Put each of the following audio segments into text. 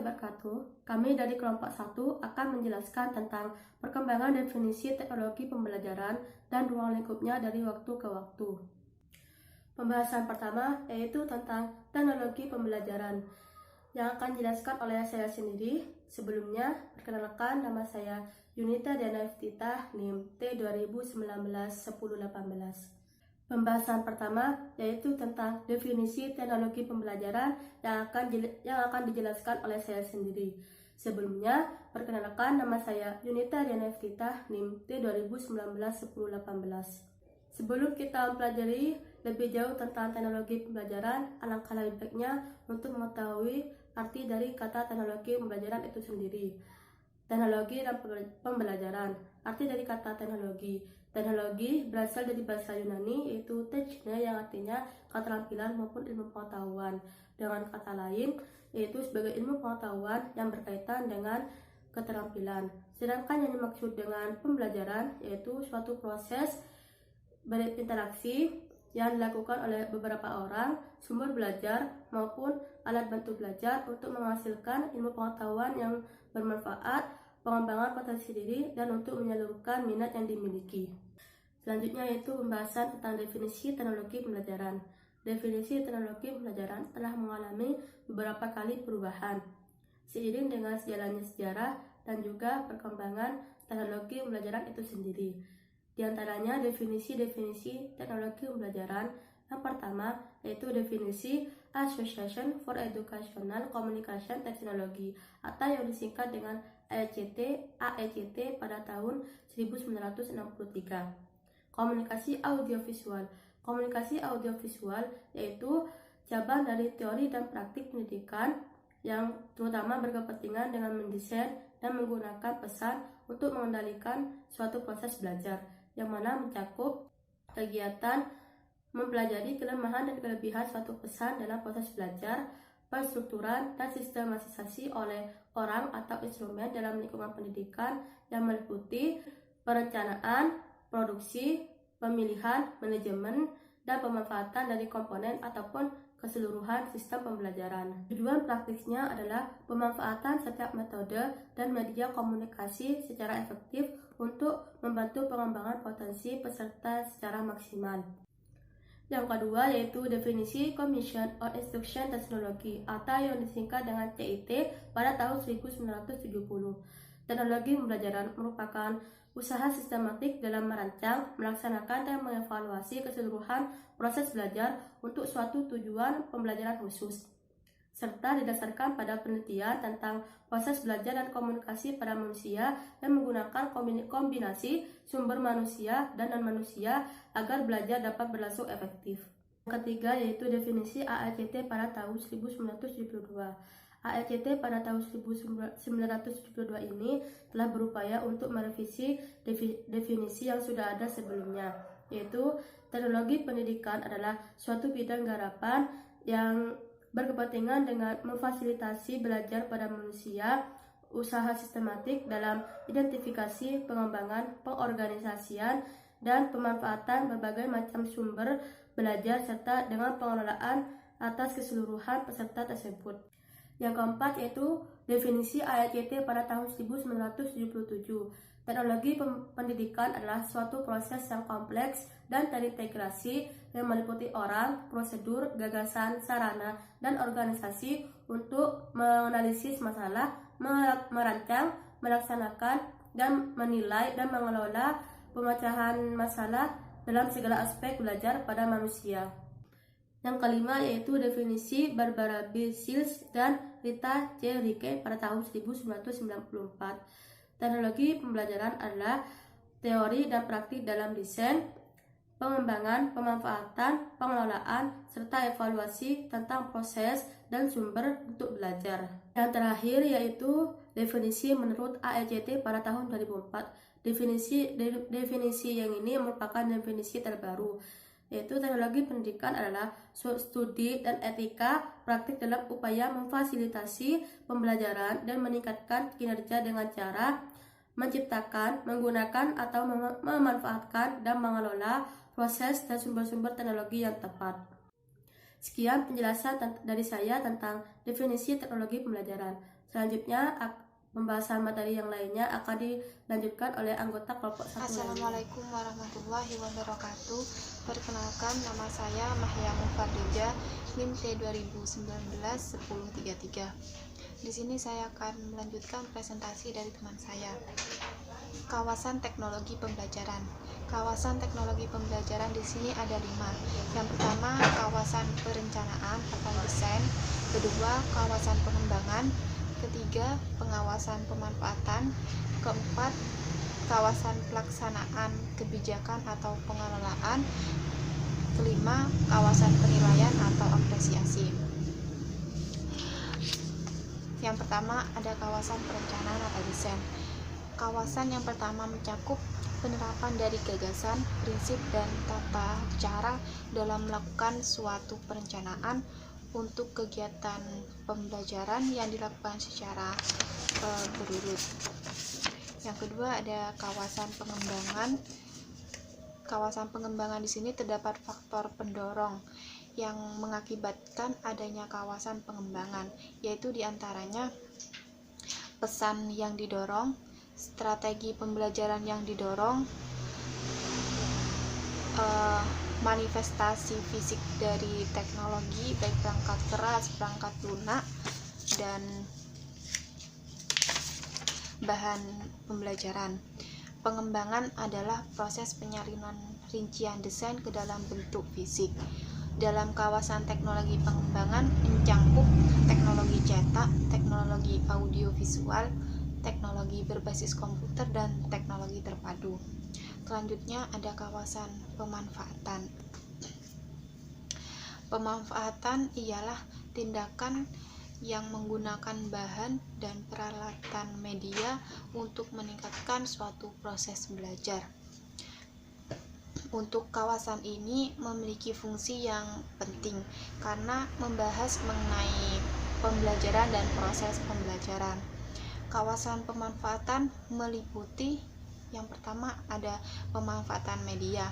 wabarakatuh. Kami dari kelompok 1 akan menjelaskan tentang perkembangan definisi teknologi pembelajaran dan ruang lingkupnya dari waktu ke waktu. Pembahasan pertama yaitu tentang teknologi pembelajaran yang akan dijelaskan oleh saya sendiri. Sebelumnya, perkenalkan, nama saya Yunita Diana Eftitah, NIM T2019-1018. Pembahasan pertama yaitu tentang definisi teknologi pembelajaran yang akan dijelaskan oleh saya sendiri. Sebelumnya, perkenalkan, nama saya Yunita Diana Eftitah, NIM T2019-1018. Sebelum kita mempelajari lebih jauh tentang teknologi pembelajaran, alangkah lebih baiknya untuk mengetahui arti dari kata teknologi pembelajaran itu sendiri. Teknologi dan pembelajaran. Arti dari kata teknologi. Teknologi berasal dari bahasa Yunani yaitu techne yang artinya keterampilan maupun ilmu pengetahuan. Dengan kata lain yaitu sebagai ilmu pengetahuan yang berkaitan dengan keterampilan. Sedangkan yang dimaksud dengan pembelajaran yaitu suatu proses berinteraksi yang dilakukan oleh beberapa orang, sumber belajar maupun alat bantu belajar untuk menghasilkan ilmu pengetahuan yang bermanfaat, pengembangan potensi diri, dan untuk menyalurkan minat yang dimiliki. Selanjutnya yaitu pembahasan tentang definisi teknologi pembelajaran. Definisi teknologi pembelajaran telah mengalami beberapa kali perubahan seiring dengan sejalannya sejarah dan juga perkembangan teknologi pembelajaran itu sendiri. Di antaranya definisi-definisi teknologi pembelajaran. Yang pertama yaitu definisi Association for Educational Communication Technology atau yang disingkat dengan AECT pada tahun 1963. Komunikasi audiovisual. Komunikasi audiovisual yaitu cabang dari teori dan praktik pendidikan yang terutama berkepentingan dengan mendesain dan menggunakan pesan untuk mengendalikan suatu proses belajar, yang mana mencakup kegiatan mempelajari kelemahan dan kelebihan suatu pesan dalam proses belajar, penstrukturan dan sistematisasi oleh orang atau instrumen dalam lingkungan pendidikan yang meliputi perencanaan, produksi, pemilihan, manajemen, dan pemanfaatan dari komponen ataupun keseluruhan sistem pembelajaran. Tujuan praktisnya adalah pemanfaatan setiap metode dan media komunikasi secara efektif untuk membantu pengembangan potensi peserta secara maksimal. Yang kedua yaitu definisi Commission on Instruction Technology atau yang disingkat dengan CIT pada tahun 1970. Teknologi pembelajaran merupakan usaha sistematik dalam merancang, melaksanakan, dan mengevaluasi keseluruhan proses belajar untuk suatu tujuan pembelajaran khusus, serta didasarkan pada penelitian tentang proses belajar dan komunikasi pada manusia yang menggunakan kombinasi sumber manusia dan non-manusia agar belajar dapat berlangsung efektif. Yang ketiga yaitu definisi AECT pada tahun 1972. AECT pada tahun 1972 ini telah berupaya untuk merevisi definisi yang sudah ada sebelumnya, yaitu teknologi pendidikan adalah suatu bidang garapan yang berkepentingan dengan memfasilitasi belajar pada manusia, usaha sistematik dalam identifikasi, pengembangan, pengorganisasian, dan pemanfaatan berbagai macam sumber belajar serta dengan pengelolaan atas keseluruhan peserta tersebut. Yang keempat yaitu definisi AECT pada tahun 1977. Teknologi pendidikan adalah suatu proses yang kompleks dan terintegrasi yang meliputi orang, prosedur, gagasan, sarana, dan organisasi untuk menganalisis masalah, merancang, melaksanakan, dan menilai dan mengelola pemecahan masalah dalam segala aspek belajar pada manusia. Yang kelima yaitu definisi Barbara B. Shields dan Rita C. Rike pada tahun 1994. Teknologi pembelajaran adalah teori dan praktik dalam desain, pengembangan, pemanfaatan, pengelolaan, serta evaluasi tentang proses dan sumber untuk belajar. Yang terakhir yaitu definisi menurut AECT pada tahun 2004. Definisi yang ini merupakan definisi terbaru, yaitu teknologi pendidikan adalah studi dan etika praktik dalam upaya memfasilitasi pembelajaran dan meningkatkan kinerja dengan cara menciptakan, menggunakan atau memanfaatkan dan mengelola proses dan sumber-sumber teknologi yang tepat. Sekian penjelasan dari saya tentang definisi teknologi pembelajaran. Selanjutnya, pembahasan materi yang lainnya akan dilanjutkan oleh anggota kelompok 1 lainnya. Assalamualaikum warahmatullahi wabarakatuh. Perkenalkan, nama saya Mahya Mufardija, NIM T2019-1033. Di sini saya akan melanjutkan presentasi dari teman saya. Kawasan teknologi pembelajaran. Kawasan teknologi pembelajaran di sini ada 5. Yang pertama, kawasan perencanaan atau desain. Kedua, kawasan pengembangan. Ketiga, pengawasan pemanfaatan. Keempat, kawasan pelaksanaan kebijakan atau pengelolaan. Kelima, kawasan penilaian atau apresiasi. Yang pertama ada kawasan perencanaan atau desain. Kawasan yang pertama mencakup penerapan dari gagasan, prinsip, dan tata cara dalam melakukan suatu perencanaan untuk kegiatan pembelajaran yang dilakukan secara berurut. Yang kedua ada kawasan pengembangan. Kawasan pengembangan di sini terdapat faktor pendorong yang mengakibatkan adanya kawasan pengembangan, yaitu diantaranya pesan yang didorong, strategi pembelajaran yang didorong, manifestasi fisik dari teknologi, baik perangkat keras, perangkat lunak, dan bahan pembelajaran. Pengembangan adalah proses penyalinan rincian desain ke dalam bentuk fisik. Dalam kawasan teknologi pengembangan mencakup teknologi cetak, teknologi audiovisual, teknologi berbasis komputer, dan teknologi terpadu. Selanjutnya ada kawasan pemanfaatan. Pemanfaatan ialah tindakan yang menggunakan bahan dan peralatan media untuk meningkatkan suatu proses belajar. Untuk kawasan ini memiliki fungsi yang penting karena membahas mengenai pembelajaran dan proses pembelajaran. Kawasan pemanfaatan meliputi yang pertama ada pemanfaatan media.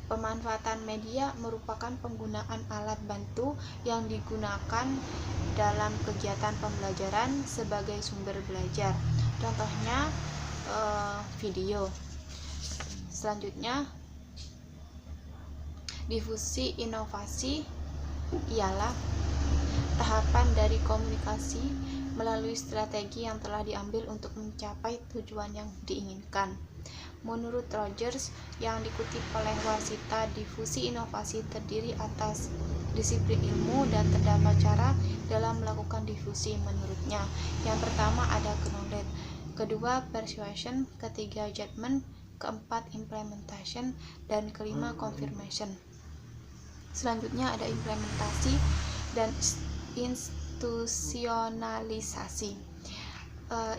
Pemanfaatan media merupakan penggunaan alat bantu yang digunakan dalam kegiatan pembelajaran sebagai sumber belajar. Contohnya video. Selanjutnya difusi inovasi ialah tahapan dari komunikasi melalui strategi yang telah diambil untuk mencapai tujuan yang diinginkan. Menurut Rogers yang dikutip oleh Wasita, difusi inovasi terdiri atas disiplin ilmu dan terdapat cara dalam melakukan difusi menurutnya. Yang pertama ada knowledge, kedua persuasion, ketiga judgment, keempat implementation, dan kelima confirmation. Selanjutnya ada implementasi dan institusionalisasi.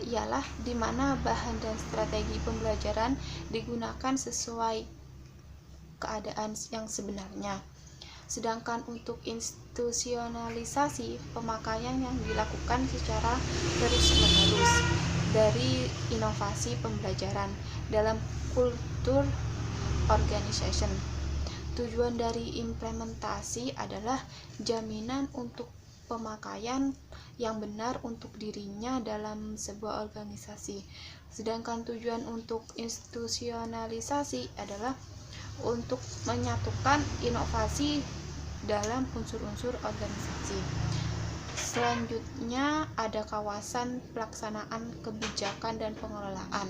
Ialah di mana bahan dan strategi pembelajaran digunakan sesuai keadaan yang sebenarnya. Sedangkan untuk institusionalisasi, pemakaian yang dilakukan secara terus-menerus dari inovasi pembelajaran dalam kultur organization. Tujuan dari implementasi adalah jaminan untuk pemakaian yang benar untuk dirinya dalam sebuah organisasi. Sedangkan tujuan untuk institusionalisasi adalah untuk menyatukan inovasi dalam unsur-unsur organisasi. Selanjutnya ada kawasan pelaksanaan kebijakan dan pengelolaan.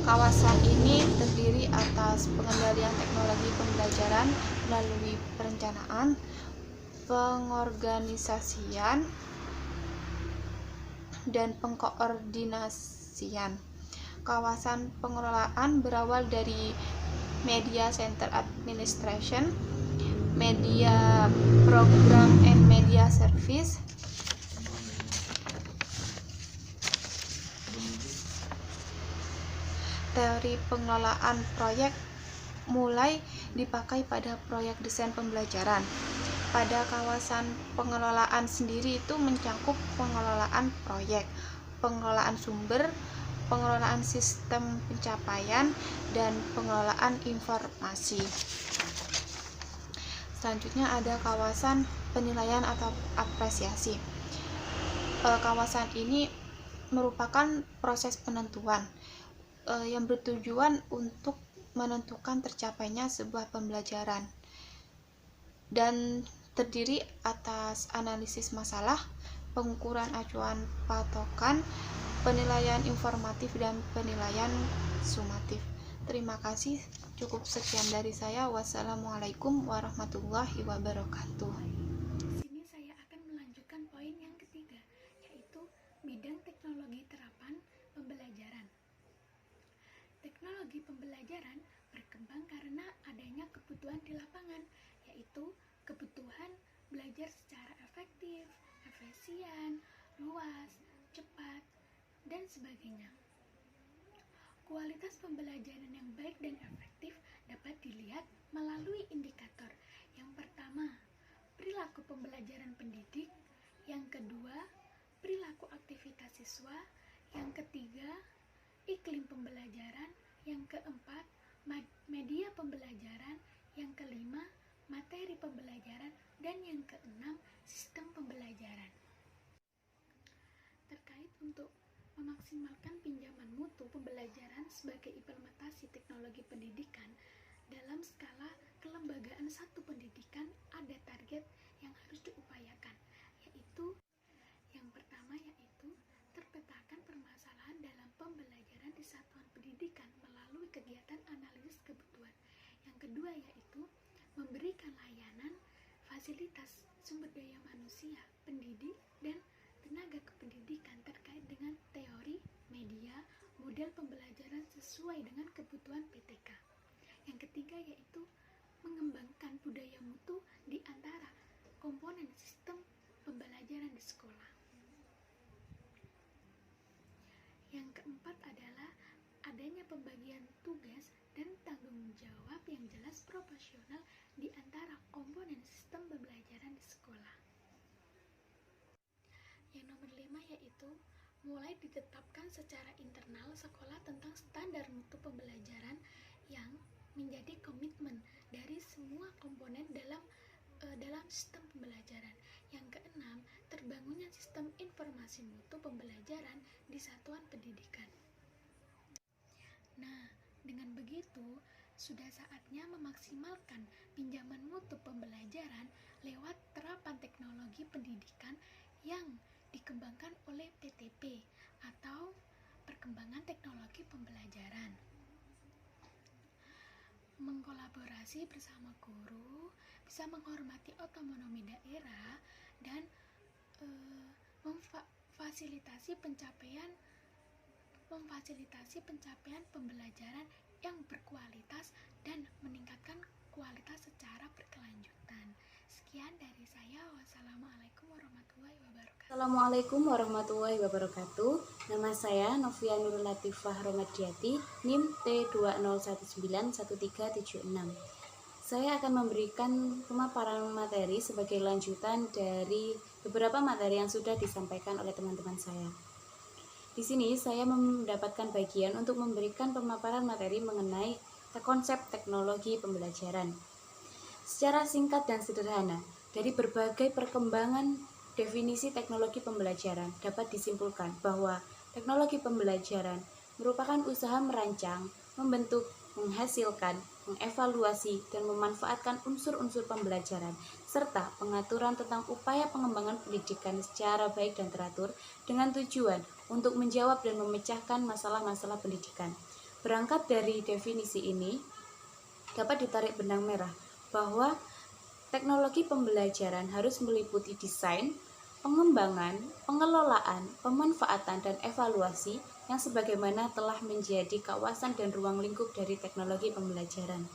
Kawasan ini terdiri atas pengendalian teknologi pembelajaran melalui perencanaan, pengorganisasian, dan pengkoordinasian. Kawasan pengelolaan berawal dari media center administration, media program and media service, teori pengelolaan proyek mulai dipakai pada proyek desain pembelajaran. Pada kawasan pengelolaan sendiri itu mencakup pengelolaan proyek, pengelolaan sumber, pengelolaan sistem pencapaian, dan pengelolaan informasi. Selanjutnya ada kawasan penilaian atau apresiasi. Kawasan ini merupakan proses penentuan yang bertujuan untuk menentukan tercapainya sebuah pembelajaran dan terdiri atas analisis masalah, pengukuran acuan patokan, penilaian informatif, dan penilaian sumatif. Terima kasih, cukup sekian dari saya. Wassalamualaikum warahmatullahi wabarakatuh. Di sini saya akan melanjutkan poin yang ketiga, yaitu bidang teknologi terapan pembelajaran. Teknologi pembelajaran berkembang karena adanya kebutuhan di lapangan, yaitu kebutuhan belajar secara efektif, efisien, luas, cepat, dan sebagainya. Kualitas pembelajaran yang baik dan efektif dapat dilihat melalui indikator. Yang pertama, perilaku pembelajaran pendidik. Yang kedua, perilaku aktivitas siswa. Yang ketiga, iklim pembelajaran. Yang keempat, media pembelajaran. Yang kelima, materi pembelajaran. Dan yang keenam, sistem pembelajaran. Terkait untuk memaksimalkan pinjaman mutu pembelajaran sebagai implementasi teknologi pendidikan dalam skala kelembagaan satu pendidikan, ada target yang harus diupayakan, yaitu yang pertama yaitu terpetakan permasalahan dalam pembelajaran di satuan pendidikan melalui kegiatan analisis kebutuhan. Yang kedua yaitu memberikan layanan fasilitas sumber daya manusia, pendidik, dan tenaga kependidikan terkait dengan teori, media, model pembelajaran sesuai dengan kebutuhan PTK. Yang ketiga yaitu mengembangkan budaya mutu di antara komponen sistem pembelajaran di sekolah. Yang keempat adalah adanya pembagian tugas dan tanggung jawab yang jelas proporsional di antara komponen sistem pembelajaran di sekolah. Yang nomor 5 yaitu mulai ditetapkan secara internal sekolah tentang standar mutu pembelajaran yang menjadi komitmen dari semua komponen dalam sistem pembelajaran. Yang keenam, terbangunnya sistem informasi mutu pembelajaran di satuan pendidikan. Nah, dengan begitu, sudah saatnya memaksimalkan pinjaman mutu pembelajaran lewat terapan teknologi pendidikan yang dikembangkan oleh PTP atau perkembangan teknologi pembelajaran. Mengkolaborasi bersama guru, bisa menghormati otonomi daerah, dan memfasilitasi pencapaian pembelajaran yang berkualitas dan meningkatkan kualitas secara berkelanjutan. Sekian dari saya. Wassalamualaikum warahmatullahi wabarakatuh. Assalamualaikum warahmatullahi wabarakatuh. Nama saya Novia Nurul Latifah Romadiati, NIM T20191376. Saya akan memberikan pemaparan materi sebagai lanjutan dari beberapa materi yang sudah disampaikan oleh teman-teman saya. Di sini saya mendapatkan bagian untuk memberikan pemaparan materi mengenai konsep teknologi pembelajaran. Secara singkat dan sederhana, dari berbagai perkembangan definisi teknologi pembelajaran dapat disimpulkan bahwa teknologi pembelajaran merupakan usaha merancang, membentuk, menghasilkan, mengevaluasi, dan memanfaatkan unsur-unsur pembelajaran, serta pengaturan tentang upaya pengembangan pendidikan secara baik dan teratur dengan tujuan untuk menjawab dan memecahkan masalah-masalah pendidikan. Berangkat dari definisi ini, dapat ditarik benang merah bahwa teknologi pembelajaran harus meliputi desain, pengembangan, pengelolaan, pemanfaatan, dan evaluasi yang sebagaimana telah menjadi kawasan dan ruang lingkup dari teknologi pembelajaran.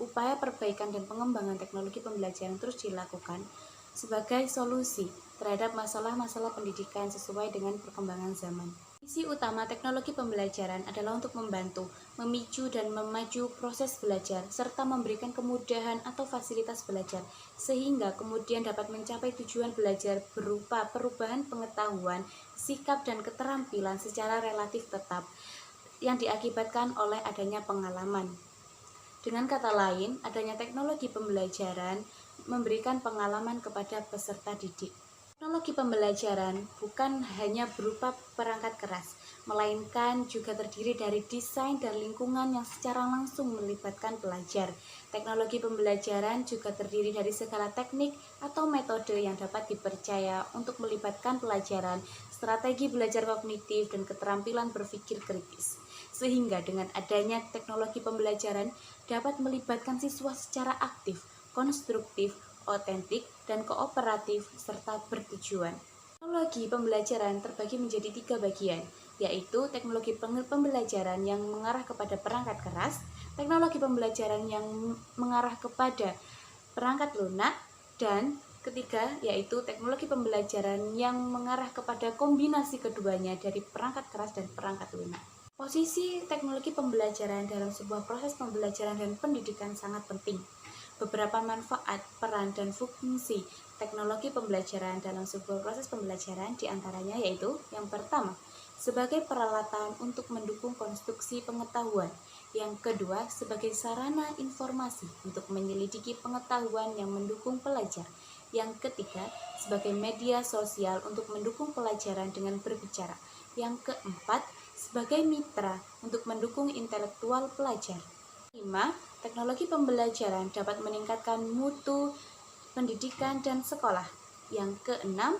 Upaya perbaikan dan pengembangan teknologi pembelajaran terus dilakukan sebagai solusi terhadap masalah-masalah pendidikan sesuai dengan perkembangan zaman. Misi utama teknologi pembelajaran adalah untuk membantu, memicu, dan memaju proses belajar, serta memberikan kemudahan atau fasilitas belajar, sehingga kemudian dapat mencapai tujuan belajar berupa perubahan pengetahuan, sikap, dan keterampilan secara relatif tetap, yang diakibatkan oleh adanya pengalaman. Dengan kata lain, adanya teknologi pembelajaran memberikan pengalaman kepada peserta didik. Teknologi pembelajaran bukan hanya berupa perangkat keras, melainkan juga terdiri dari desain dan lingkungan yang secara langsung melibatkan pelajar. Teknologi pembelajaran juga terdiri dari segala teknik atau metode yang dapat dipercaya untuk melibatkan pelajaran, strategi belajar kognitif, dan keterampilan berpikir kritis. Sehingga dengan adanya teknologi pembelajaran dapat melibatkan siswa secara aktif, konstruktif, otentik, dan kooperatif, serta bertujuan. Teknologi pembelajaran terbagi menjadi 3 bagian, yaitu teknologi pembelajaran yang mengarah kepada perangkat keras, teknologi pembelajaran yang mengarah kepada perangkat lunak, dan ketiga yaitu teknologi pembelajaran yang mengarah kepada kombinasi keduanya dari perangkat keras dan perangkat lunak. Posisi teknologi pembelajaran dalam sebuah proses pembelajaran dan pendidikan sangat penting. Beberapa manfaat, peran, dan fungsi teknologi pembelajaran dalam sebuah proses pembelajaran diantaranya yaitu yang pertama, sebagai peralatan untuk mendukung konstruksi pengetahuan. Yang kedua, sebagai sarana informasi untuk menyelidiki pengetahuan yang mendukung pelajar. Yang ketiga, sebagai media sosial untuk mendukung pelajaran dengan berbicara. Yang keempat, sebagai mitra untuk mendukung intelektual pelajar. 5. Teknologi pembelajaran dapat meningkatkan mutu pendidikan dan sekolah. Yang keenam,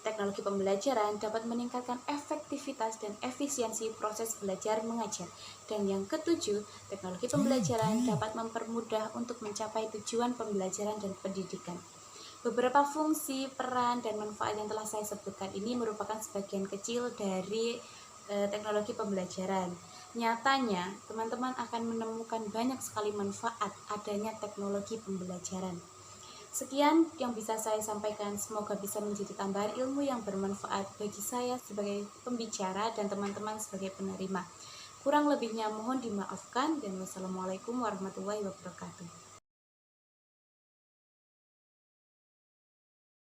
teknologi pembelajaran dapat meningkatkan efektivitas dan efisiensi proses belajar mengajar. Dan yang ketujuh, teknologi pembelajaran dapat mempermudah untuk mencapai tujuan pembelajaran dan pendidikan. Beberapa fungsi, peran, dan manfaat yang telah saya sebutkan ini merupakan sebagian kecil dari teknologi pembelajaran. Nyatanya, teman-teman akan menemukan banyak sekali manfaat adanya teknologi pembelajaran. Sekian yang bisa saya sampaikan, semoga bisa menjadi tambahan ilmu yang bermanfaat bagi saya sebagai pembicara dan teman-teman sebagai penerima. Kurang lebihnya mohon dimaafkan, dan wassalamualaikum warahmatullahi wabarakatuh.